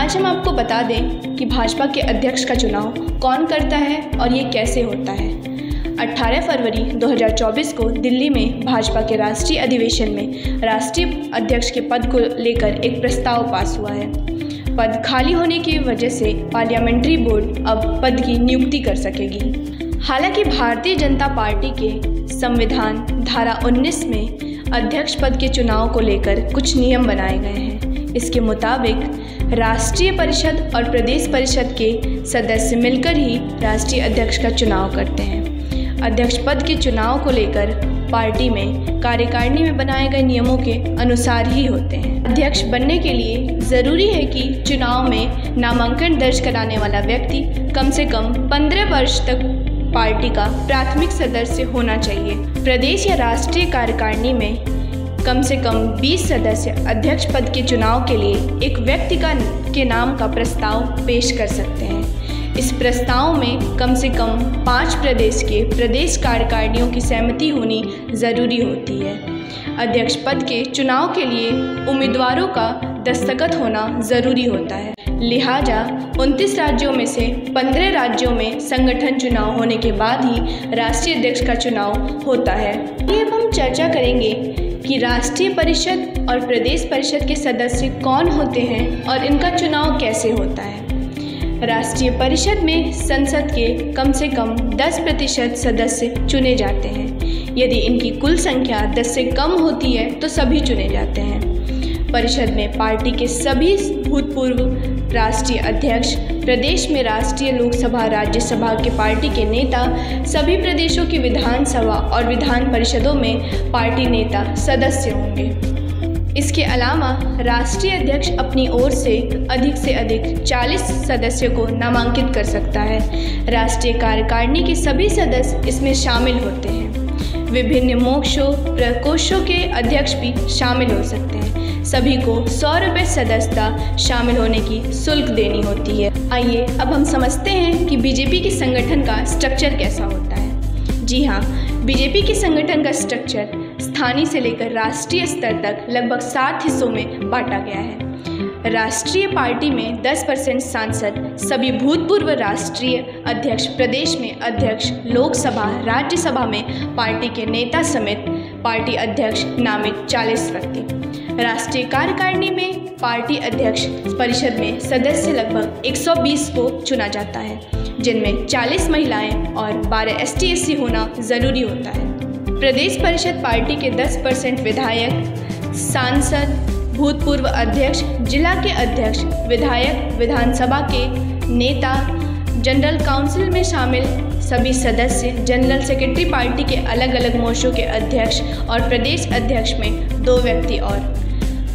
आज हम आपको बता दें कि भाजपा के अध्यक्ष का चुनाव कौन करता है और ये कैसे होता है। 18 फरवरी 2024 को दिल्ली में भाजपा के राष्ट्रीय अधिवेशन में राष्ट्रीय अध्यक्ष के पद को लेकर एक प्रस्ताव पास हुआ है। पद खाली होने की वजह से पार्लियामेंट्री बोर्ड अब पद की नियुक्ति कर सकेगी। हालांकि भारतीय जनता पार्टी के संविधान धारा 19 में अध्यक्ष पद के चुनाव को लेकर कुछ नियम बनाए गए हैं। इसके मुताबिक राष्ट्रीय परिषद और प्रदेश परिषद के सदस्य मिलकर ही राष्ट्रीय अध्यक्ष का चुनाव करते हैं। अध्यक्ष पद के चुनाव को लेकर पार्टी में कार्यकारिणी में बनाए गए नियमों के अनुसार ही होते हैं। अध्यक्ष बनने के लिए ज़रूरी है कि चुनाव में नामांकन दर्ज कराने वाला व्यक्ति कम से कम 15 वर्ष तक पार्टी का प्राथमिक सदस्य होना चाहिए। प्रदेश या राष्ट्रीय कार्यकारिणी में कम से कम 20 सदस्य अध्यक्ष पद के चुनाव के लिए एक व्यक्ति के नाम का प्रस्ताव पेश कर सकते हैं। इस प्रस्ताव में कम से कम 5 प्रदेश के प्रदेश कार्यकारिणियों की सहमति होनी ज़रूरी होती है। अध्यक्ष पद के चुनाव के लिए उम्मीदवारों का दस्तखत होना ज़रूरी होता है। लिहाजा 29 राज्यों में से 15 राज्यों में संगठन चुनाव होने के बाद ही राष्ट्रीय अध्यक्ष का चुनाव होता है। ये अब हम चर्चा करेंगे कि राष्ट्रीय परिषद और प्रदेश परिषद के सदस्य कौन होते हैं और इनका चुनाव कैसे होता है। राष्ट्रीय परिषद में संसद के कम से कम 10% सदस्य चुने जाते हैं। यदि इनकी कुल संख्या 10 से कम होती है तो सभी चुने जाते हैं। परिषद में पार्टी के सभी भूतपूर्व राष्ट्रीय अध्यक्ष, प्रदेश में राष्ट्रीय लोकसभा राज्यसभा के पार्टी के नेता, सभी प्रदेशों की विधानसभा और विधान परिषदों में पार्टी नेता सदस्य होंगे। इसके अलावा राष्ट्रीय अध्यक्ष अपनी ओर से अधिक 40 सदस्यों को नामांकित कर सकता है। राष्ट्रीय कार्यकारिणी के सभी सदस्य इसमें शामिल होते हैं। विभिन्न मोक्षों प्रकोष्ठों के अध्यक्ष भी शामिल हो सकते हैं। सभी को 100 रुपये सदस्यता शामिल होने की शुल्क देनी होती है। आइए अब हम समझते हैं कि बीजेपी के संगठन का स्ट्रक्चर कैसा होता है। जी हाँ, बीजेपी के संगठन का स्ट्रक्चर स्थानीय से लेकर राष्ट्रीय स्तर तक लगभग 7 हिस्सों में बांटा गया है। राष्ट्रीय पार्टी में 10% सांसद, सभी भूतपूर्व राष्ट्रीय अध्यक्ष, प्रदेश में अध्यक्ष, लोकसभा राज्यसभा में पार्टी के नेता समेत पार्टी अध्यक्ष नामित 40 व्यक्ति। राष्ट्रीय कार्यकारिणी में पार्टी अध्यक्ष परिषद में सदस्य लगभग 120 को चुना जाता है, जिनमें 40 महिलाएं और 12 ST/SC होना ज़रूरी होता है। प्रदेश परिषद पार्टी के 10% विधायक, सांसद, भूतपूर्व अध्यक्ष, जिला के अध्यक्ष, विधायक, विधानसभा के नेता, जनरल काउंसिल में शामिल सभी सदस्य, जनरल सेक्रेटरी, पार्टी के अलग अलग मोर्चों के अध्यक्ष और प्रदेश अध्यक्ष में 2 व्यक्ति और।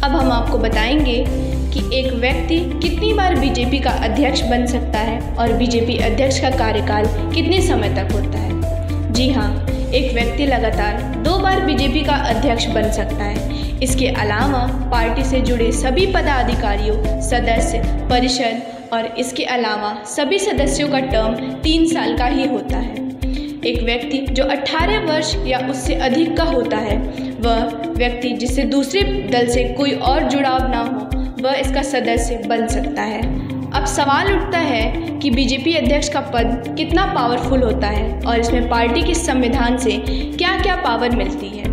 अब हम आपको बताएंगे कि एक व्यक्ति कितनी बार बीजेपी का अध्यक्ष बन सकता है और बीजेपी अध्यक्ष का कार्यकाल कितने समय तक होता है। जी हाँ, एक व्यक्ति लगातार 2 बार बीजेपी का अध्यक्ष बन सकता है। इसके अलावा पार्टी से जुड़े सभी पदाधिकारियों, सदस्य, परिषद और इसके अलावा सभी सदस्यों का टर्म 3 साल का ही होता है। एक व्यक्ति जो 18 वर्ष या उससे अधिक का होता है, वह व्यक्ति जिससे दूसरे दल से कोई और जुड़ाव ना हो, वह इसका सदस्य बन सकता है। अब सवाल उठता है कि बीजेपी अध्यक्ष का पद कितना पावरफुल होता है और इसमें पार्टी के संविधान से क्या क्या पावर मिलती है।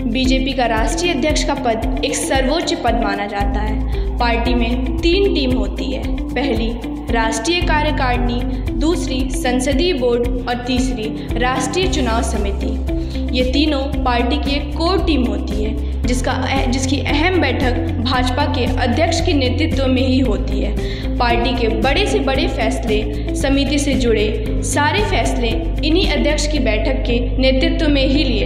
बीजेपी का राष्ट्रीय अध्यक्ष का पद एक सर्वोच्च पद माना जाता है। पार्टी में 3 टीम होती है। पहली राष्ट्रीय कार्यकारिणी, दूसरी संसदीय बोर्ड और तीसरी राष्ट्रीय चुनाव समिति। ये तीनों पार्टी की एक कोर टीम होती है जिसकी अहम बैठक भाजपा के अध्यक्ष के नेतृत्व में ही होती है। पार्टी के बड़े से बड़े फैसले, समिति से जुड़े सारे फैसले इन्हीं अध्यक्ष की बैठक के नेतृत्व में ही लिए